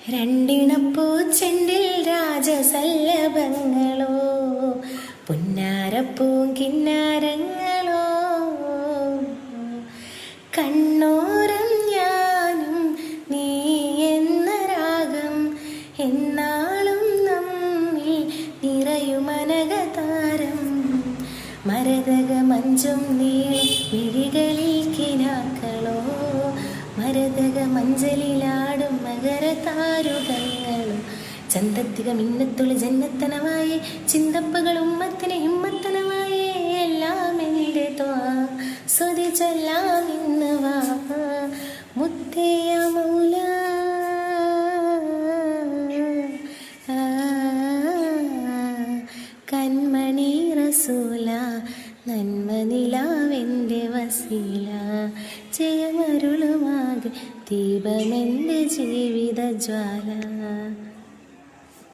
രണ്ടിണപ്പൂച്ചെണ്ടിൽ രാജസല്ലഭങ്ങളോ പുന്നാരപ്പൂം കിന്നാരങ്ങളോ കണ്ണോരം ഞാനും നീ എന്ന രാഗം എന്നാളും നമ്മിൽ നിറയുമനകതാരം മരതക മഞ്ചും നീളും മിഴികളിൽ കിനാക്കളോ മരതക മഞ്ചലിലാടും മകരതാരുകങ്ങളും ചന്തത്തിക മിന്നത്തുള്ളി ജന്നത്തനമായേ ചിന്തപ്പകൾ ഉമ്മത്തിന് ഹിമ്മത്തനമായേ എല്ലാം എൻ്റെ സ്വതി ചൊല്ലാം ഇന്ന് വാ മുത്തേയ മൗല കൺമണി റസൂല നന്മ നിലാവെൻ്റെ വസീല ജയമരുളുമാകെ ദീപമെൻ്റെ ജീവിത ജ്വാല.